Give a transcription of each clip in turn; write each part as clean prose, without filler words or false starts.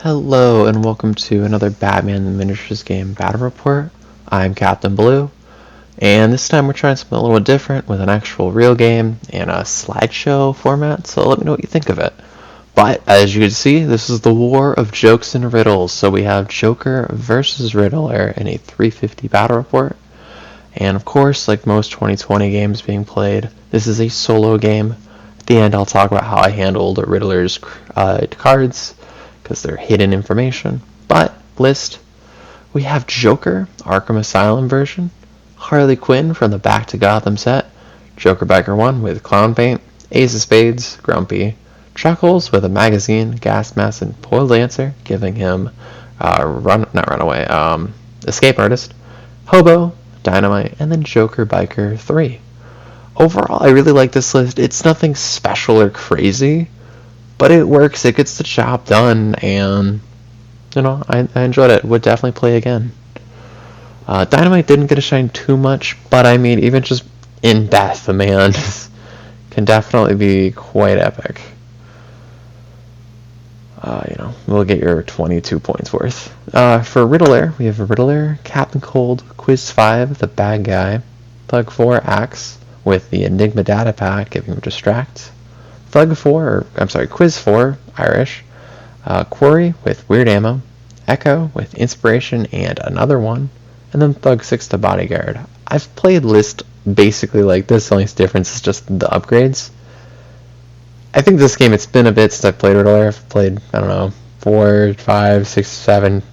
Hello and welcome to another Batman the Miniatures game battle report. I'm Captain Blue, and this time we're trying something a little different with an actual real game and a slideshow format, so let me know what you think of it. But as you can see, this is the war of jokes and riddles, so we have Joker versus Riddler in a 350 battle report. And of course, like most 2020 games being played, this is a solo game. At the end I'll talk about how I handled Riddler's cards, because they're hidden information. But list, we have Joker, Arkham Asylum version, Harley Quinn from the Back to Gotham set, Joker Biker 1 with clown paint, Ace of Spades, Grumpy, Chuckles with a magazine, gas mask, and Poor Lancer, giving him Escape Artist, Hobo, Dynamite, and then Joker Biker 3. Overall, I really like this list. It's nothing special or crazy, but it works, it gets the job done, and I enjoyed it. Would definitely play again. Dynamite didn't get to shine too much, but I mean, even just in death, the man can definitely be quite epic. We'll get your 22 points worth. For Riddler, we have Riddler, Captain Cold, Quiz 5, the bad guy, Thug 4, Axe, with the Enigma data pack, giving him Distract, Quiz 4, Irish, Quarry with Weird Ammo, Echo with Inspiration and another one, and then Thug 6 to Bodyguard. I've played list basically like this, the only difference is just the upgrades. I think this game, it's been a bit since I've played Riddler. I've played, 4, 5, 6, 7,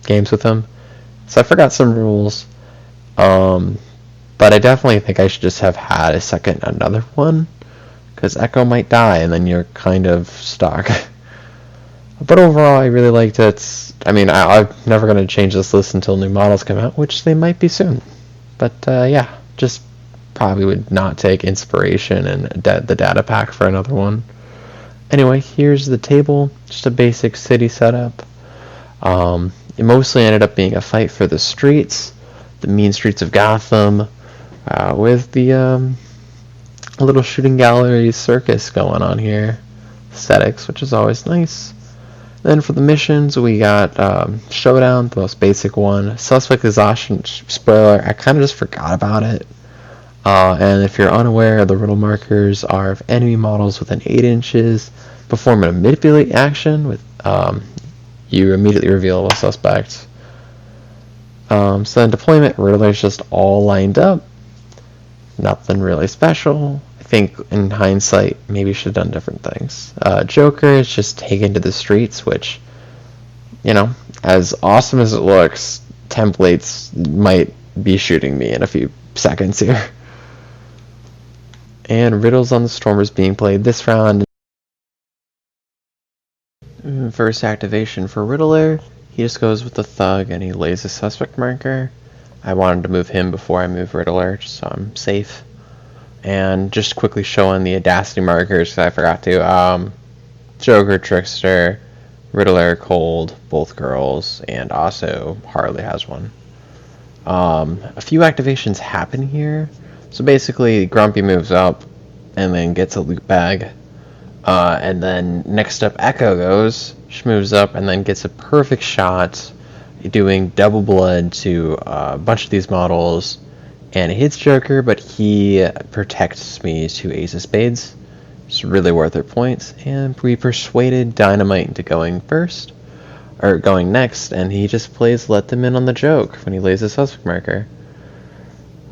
games with him. So I forgot some rules. But I definitely think I should just have had another one, because Echo might die and then you're kind of stuck. But overall, I really liked it. I'm never going to change this list until new models come out, which they might be soon. But yeah, just probably would not take Inspiration and the data pack for another one. Anyway, here's the table, just a basic city setup. It mostly ended up being a fight for the streets, the mean streets of Gotham, with the little shooting gallery circus going on here. Aesthetics, which is always nice. Then for the missions, we got Showdown, the most basic one. Suspect Exhaustion, spoiler, I kind of just forgot about it. And if you're unaware, the riddle markers are of enemy models within 8 inches. Perform a manipulate action with you immediately reveal a suspect. So then deployment, Riddler's just all lined up. Nothing really special. I think in hindsight, maybe should have done different things. Joker is just taken to the streets, which, as awesome as it looks, templates might be shooting me in a few seconds here. And Riddles on the Stormers being played this round. First activation for Riddler, he just goes with the Thug and he lays a suspect marker. I wanted to move him before I move Riddler, just so I'm safe. And just quickly showing the Audacity markers, because I forgot to. Joker, Trickster, Riddler, Cold, both girls, and also Harley has one. A few activations happen here. So basically, Grumpy moves up and then gets a loot bag. And then next up, Echo goes. She moves up and then gets a perfect shot, doing double blood to a bunch of these models. And it hits Joker, but he protects me to Ace of Spades. It's really worth their points. And we persuaded Dynamite into going next, and he just plays Let Them In on the joke when he lays a suspect marker.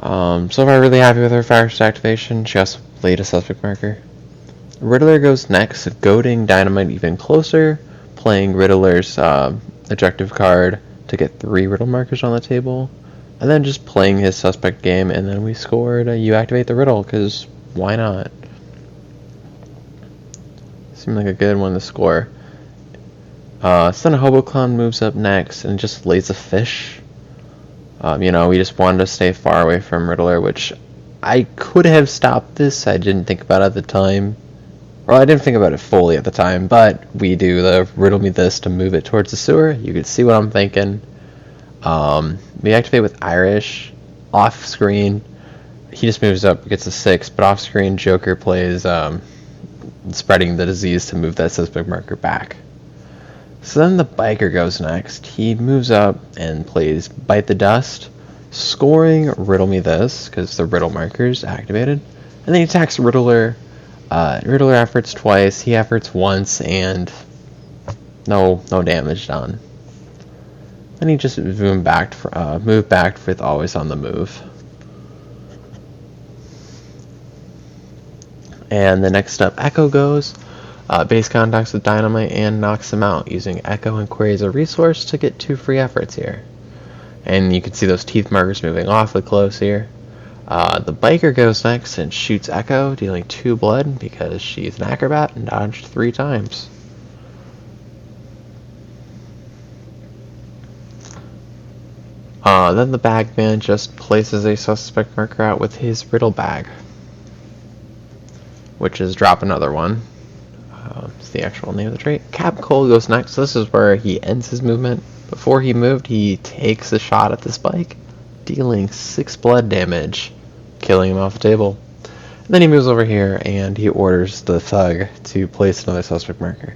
So far, really happy with her first activation. She also laid a suspect marker. Riddler goes next, goading Dynamite even closer, playing Riddler's objective card to get 3 riddle markers on the table, and then just playing his suspect game, and then we scored you activate the riddle, because why not? Seemed like a good one to score. So then Hoboclown moves up next and just lays a fish. We just wanted to stay far away from Riddler, which I could have stopped this. I didn't think about it at the time. Well, I didn't think about it fully at the time, but we do the riddle me this to move it towards the sewer. You can see what I'm thinking. We activate with Irish. Off screen, he just moves up, gets a 6, but off screen, Joker plays spreading the disease to move that suspect marker back. So then the biker goes next. He moves up and plays Bite the Dust, scoring Riddle Me This, because the Riddle marker's activated. And then he attacks Riddler. Riddler efforts twice, he efforts once, and no damage done. Then he just moved back with Always on the Move. And the next up, Echo goes. Base contacts with Dynamite and knocks him out, using Echo and Query as a resource to get 2 free efforts here. And you can see those teeth markers moving awfully close here. The biker goes next and shoots Echo, dealing 2 blood because she's an acrobat and dodged 3 times. Then the bagman just places a suspect marker out with his riddle bag, which is drop another one. It's the actual name of the trait. Cap Cold goes next. So this is where he ends his movement. Before he moved, he takes a shot at the spike, dealing 6 blood damage, killing him off the table. And then he moves over here and he orders the thug to place another suspect marker.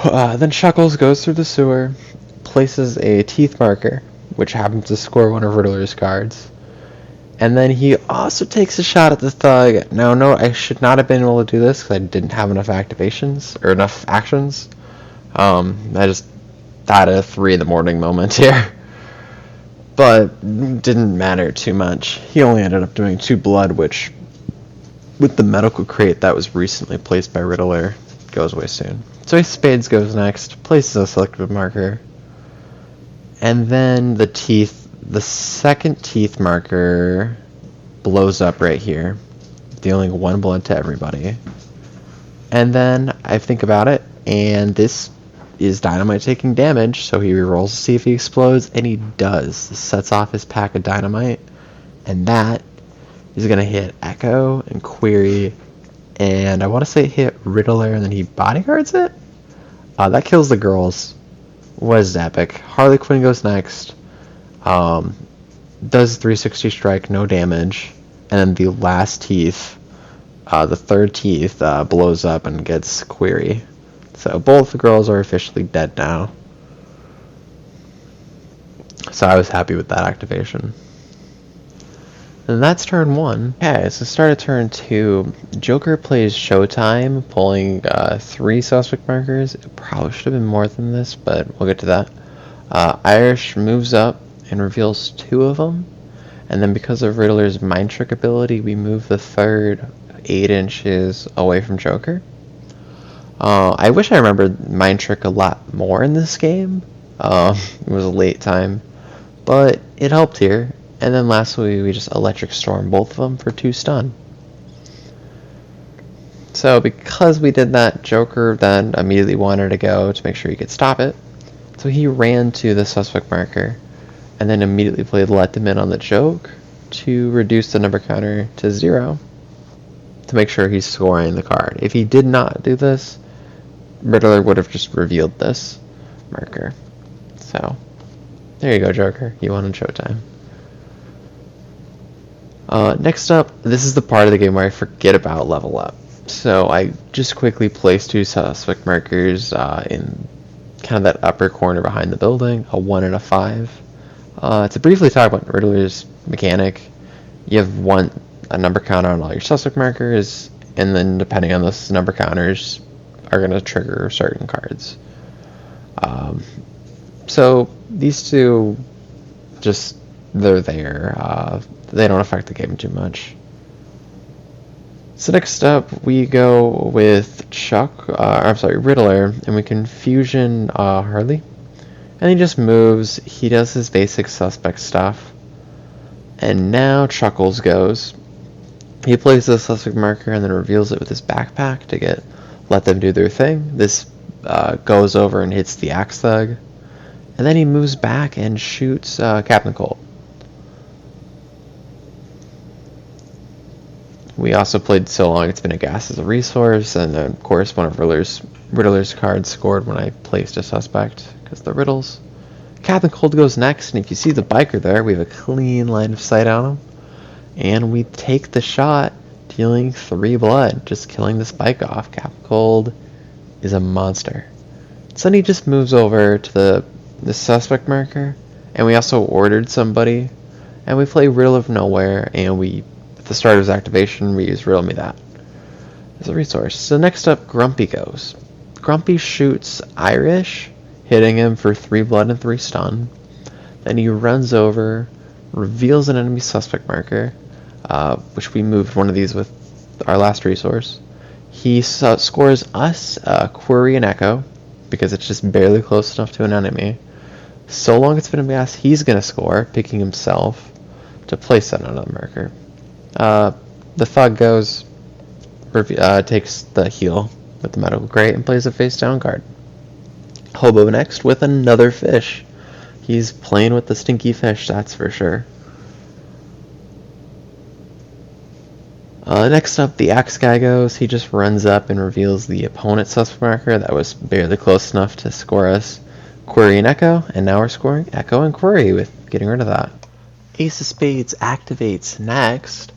Then Chuckles goes through the sewer, places a teeth marker, which happens to score one of Riddler's cards. And then he also takes a shot at the thug. Now, no, I should not have been able to do this because I didn't have enough activations, or enough actions. I just had a 3 in the morning moment here. But didn't matter too much. He only ended up doing 2 blood, which, with the medical crate that was recently placed by Riddler, goes away soon. So Ace of Spades goes next, places a selective marker. And then the second teeth marker blows up right here, dealing 1 blood to everybody. And then I think about it, and this is Dynamite taking damage, so he rerolls to see if he explodes, and he does. This sets off his pack of Dynamite, and that is going to hit Echo and Query, and I want to say hit Riddler, and then he bodyguards it? That kills the girls. Was epic. Harley Quinn goes next. Does 360 strike, no damage, and then the last teeth, the third teeth, blows up and gets Query. So both the girls are officially dead now. So I was happy with that activation. And that's turn 1. Okay, so start of turn 2. Joker plays Showtime, pulling 3 suspect markers. It probably should have been more than this, but we'll get to that. Irish moves up and reveals 2 of them. And then because of Riddler's Mind Trick ability, we move the third 8 inches away from Joker. I wish I remembered Mind Trick a lot more in this game. It was a late time, but it helped here. And then lastly, we just Electric Storm both of them for 2 stun. So because we did that, Joker then immediately wanted to go to make sure he could stop it. So he ran to the suspect marker and then immediately played Let Them In on the joke to reduce the number counter to 0 to make sure he's scoring the card. If he did not do this, Riddler would have just revealed this marker. So there you go, Joker. You won on Showtime. Next up, this is the part of the game where I forget about level up. So I just quickly placed 2 suspect markers in kind of that upper corner behind the building, a 1 and a 5. To briefly talk about Riddler's mechanic, you have a number counter on all your suspect markers, and then depending on those number counters are going to trigger certain cards. So these 2, just, they're there. They don't affect the game too much. So next up, we go with Riddler, and we can fusion Harley. And he just moves, he does his basic suspect stuff. And now Chuckles goes. He places a suspect marker and then reveals it with his backpack to let them do their thing. This goes over and hits the Axe Thug. And then he moves back and shoots Captain Cold. We also played So Long It's Been a Gas as a resource, and then, of course, one of Riddler's cards scored when I placed a suspect, because the Riddles. Captain Cold goes next, and if you see the biker there, we have a clean line of sight on him. And we take the shot, dealing 3 blood, just killing this bike off. Captain Cold is a monster. So then he just moves over to the suspect marker, and we also ordered somebody, and we play Riddle of Nowhere, and we, at the start of his activation, we use Riddle Me That as a resource. So next up, Grumpy goes. Grumpy shoots Irish, hitting him for 3 blood and 3 stun. Then he runs over, reveals an enemy suspect marker, which we moved one of these with our last resource. He scores us Query and Echo, because it's just barely close enough to an enemy. So long it's been a gas, he's going to score, picking himself to place that on another marker. The Thug goes, takes the heal with the medical crate and plays a face down card. Hobo next with another fish. He's playing with the stinky fish, that's for sure. Next up, the Axe guy goes. He just runs up and reveals the opponent's suspect marker that was barely close enough to score us Query and Echo, and now we're scoring Echo and Query with getting rid of that. Ace of Spades activates next.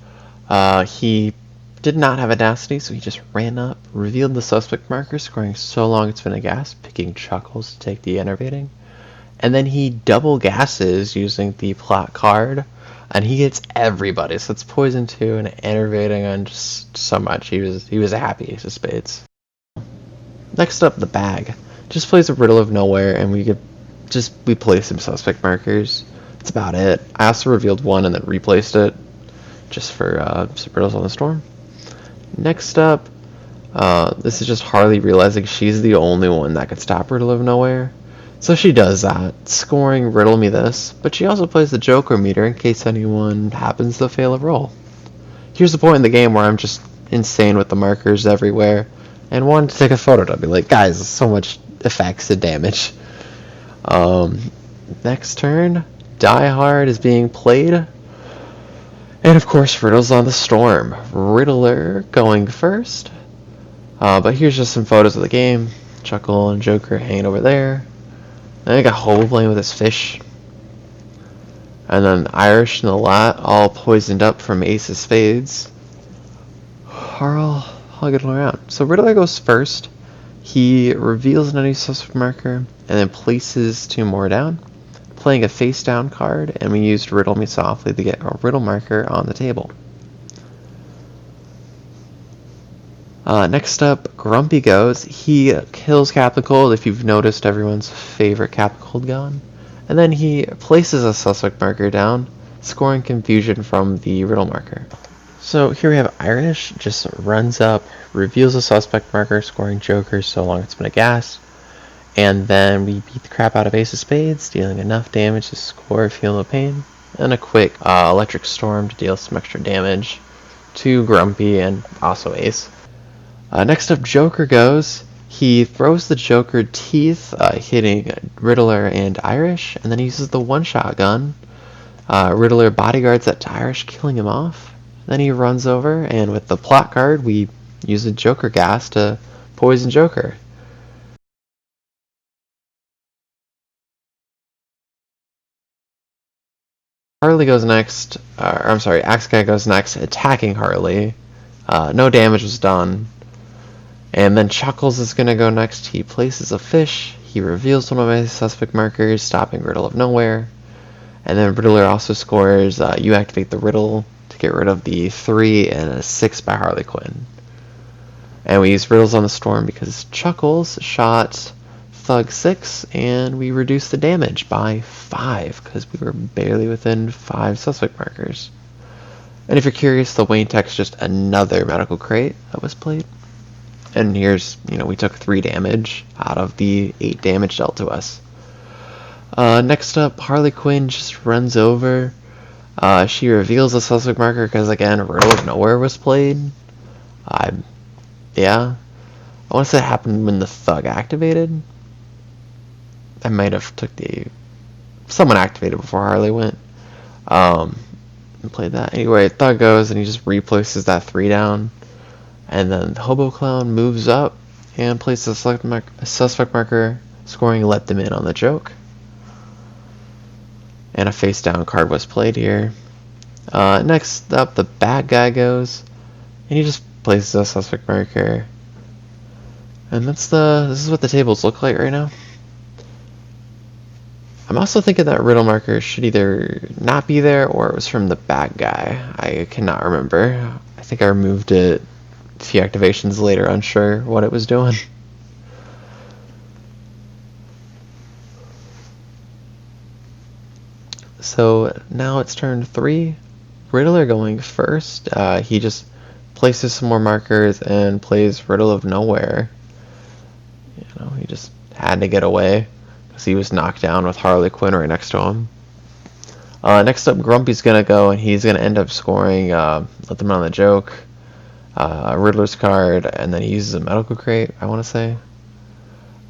He did not have Audacity, so he just ran up, revealed the suspect marker, scoring So Long It's Been a Gas, picking Chuckles to take the enervating. And then he double gasses using the plot card, and he hits everybody. So it's poison 2 and enervating on just so much. He was a happy Ace of Spades. Next up, the bag. Just plays a Riddle of Nowhere, and we play some suspect markers. That's about it. I also revealed one and then replaced it, just for some Riddles on the Storm. Next up, this is just Harley realizing she's the only one that could stop Riddle of Nowhere. So she does that, scoring Riddle Me This, but she also plays the Joker meter in case anyone happens to fail a roll. Here's the point in the game where I'm just insane with the markers everywhere, and wanted to take a photo to be like, guys, so much effects and damage. Next turn, Die Hard is being played, and of course Riddle's on the Storm. Riddler going first, but here's just some photos of the game. Chuckle and Joker hanging over there. Then I got Hobo playing with his fish. And then Irish and the Lat all poisoned up from Ace of Spades are all getting around. So Riddler goes first. He reveals an enemy suspect marker and then places 2 more down, playing a face down card, and we used Riddle Me Softly to get a Riddle marker on the table. Next up, Grumpy goes. He kills Captain Cold, if you've noticed everyone's favorite Captain Cold gone. And then he places a suspect marker down, scoring confusion from the Riddle marker. So here we have Irish, just runs up, reveals a suspect marker, scoring Joker So Long It's Been a Gas. And then we beat the crap out of Ace of Spades, dealing enough damage to score Feel No Pain. And a quick Electric Storm to deal some extra damage to Grumpy and also Ace. Next up, Joker goes. He throws the Joker teeth, hitting Riddler and Irish, and then he uses the one-shot gun. Riddler bodyguards that to Irish, killing him off. Then he runs over, and with the plot card, we use the Joker gas to poison Joker. Harley goes next, Axe Guy goes next, attacking Harley. No damage was done. And then Chuckles is going to go next. He places a fish. He reveals one of his suspect markers, stopping Riddle of Nowhere. And then Riddler also scores, you activate the Riddle to get rid of the 3 and a 6 by Harley Quinn. And we use Riddles on the Storm because Chuckles shot Thug 6, and we reduced the damage by 5 because we were barely within 5 suspect markers. And if you're curious, the Wayne Tech's just another medical crate that was played. And here's, we took 3 damage out of the 8 damage dealt to us. Next up, Harley Quinn just runs over. She reveals a suspect marker because, again, Riddle of Nowhere was played. Yeah. I want to say it happened when the Thug activated. I might have someone activated before Harley went. And played that. Anyway, Thug goes and he just replaces that 3 down. And then the Hobo Clown moves up and places a suspect marker, scoring Let Them In on the joke. And a face down card was played here. Next up, the bad guy goes, and he just places a suspect marker. And this is what the tables look like right now. I'm also thinking that riddle marker should either not be there or it was from the bad guy. I cannot remember. I think I removed it a few activations later, unsure what it was doing. So now it's turn 3. Riddler going first. He just places some more markers and plays Riddle of Nowhere. He just had to get away because he was knocked down with Harley Quinn right next to him. Next up, Grumpy's gonna go, and he's gonna end up scoring. Let them know the joke. Riddler's card, and then he uses a medical crate, I want to say.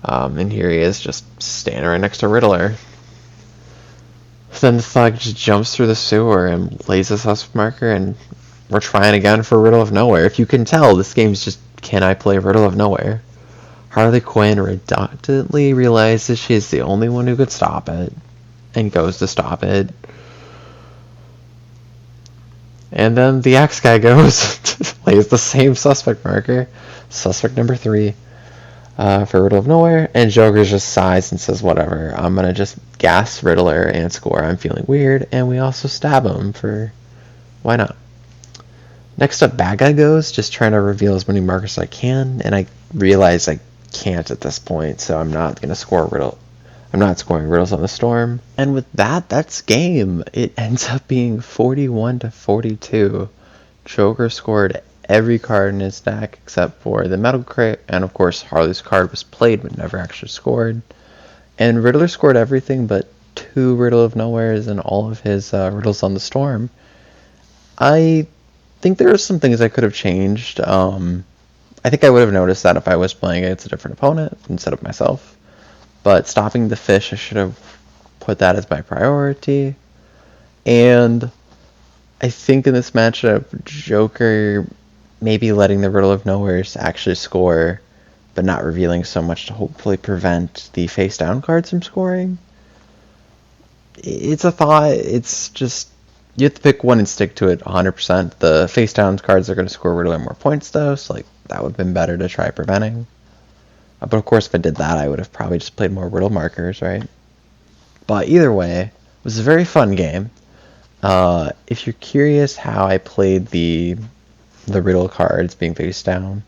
And here he is, just standing right next to Riddler. Then the thug just jumps through the sewer and lays a suspect marker, and we're trying again for Riddle of Nowhere. If you can tell, this game's just, can I play Riddle of Nowhere? Harley Quinn reluctantly realizes she's the only one who could stop it, and goes to stop it. And then the Axe guy goes, plays the same suspect marker, suspect number 3, for Riddle of Nowhere, and Joker just sighs and says, whatever, I'm gonna just gas Riddler and score, I'm feeling weird, and we also stab him for, why not? Next up, bad guy goes, just trying to reveal as many markers as I can, and I realize I can't at this point, so I'm not gonna score Riddle. I'm not scoring Riddles on the Storm. And with that, that's game. It ends up being 41-42. Joker scored every card in his deck except for the Metal Crate, and of course Harley's card was played but never actually scored. And Riddler scored everything but 2 Riddle of Nowheres and all of his Riddles on the Storm. I think there are some things I could have changed. I think I would have noticed that if I was playing against a different opponent instead of myself. But stopping the fish, I should have put that as my priority. And I think in this matchup, Joker maybe letting the Riddle of Nowheres actually score, but not revealing so much to hopefully prevent the face down cards from scoring. It's a thought. It's just, you have to pick one and stick to it 100%. The face down cards are going to score Riddler more points though, so that would have been better to try preventing. But of course, if I did that, I would have probably just played more Riddle markers, right? But either way, it was a very fun game. If you're curious how I played the Riddle cards being face down,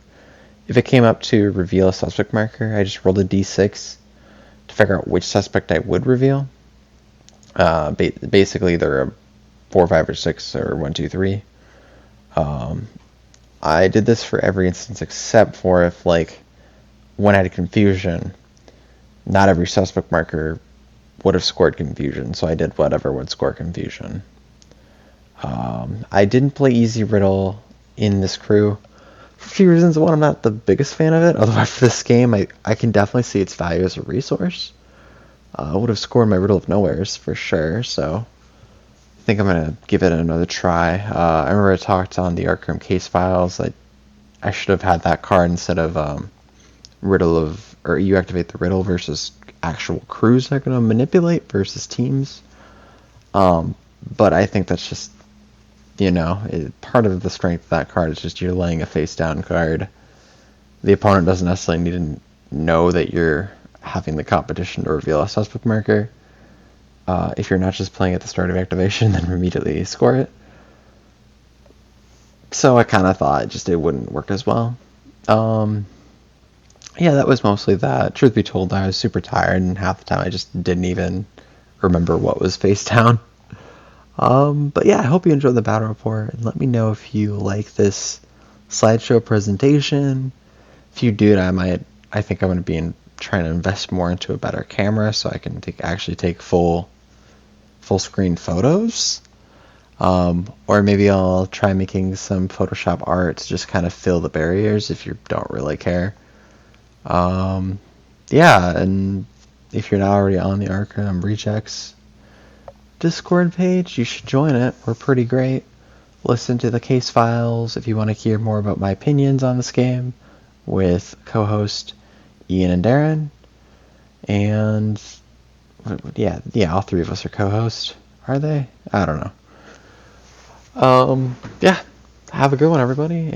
if it came up to reveal a suspect marker, I just rolled a d6 to figure out which suspect I would reveal. Basically, either a 4, 5, or 6, or 1, 2, 3. I did this for every instance except for if, when I had confusion, not every suspect marker would have scored confusion, so I did whatever would score confusion. I didn't play Easy Riddle in this crew for a few reasons. One, I'm not the biggest fan of it, although for this game, I can definitely see its value as a resource. I would have scored my Riddle of Nowheres for sure, so I think I'm going to give it another try. I remember I talked on the Arkham case files, I should have had that card instead of Riddle of, or you activate the Riddle versus actual crews that are going to manipulate versus teams. But I think that's just, part of the strength of that card is just you're laying a face down card. The opponent doesn't necessarily need to know that you're having the competition to reveal a suspect marker. If you're not just playing at the start of activation, then immediately score it. So I kind of thought it wouldn't work as well. Yeah, that was mostly that. Truth be told, I was super tired, and half the time I just didn't even remember what was face down. But yeah, I hope you enjoyed the battle report, and let me know if you like this slideshow presentation. If you do, I think I'm going to be trying to invest more into a better camera so I can actually take full screen photos. Or maybe I'll try making some Photoshop art to just kind of fill the barriers if you don't really care. Yeah, and if you're not already on the Arkham Rejects Discord page, you should join it. We're pretty great. Listen to the case files if you want to hear more about my opinions on this game with co-host Ian and Darren. And yeah, all 3 of us are co-hosts. Are they? I don't know. Yeah, have a good one, everybody.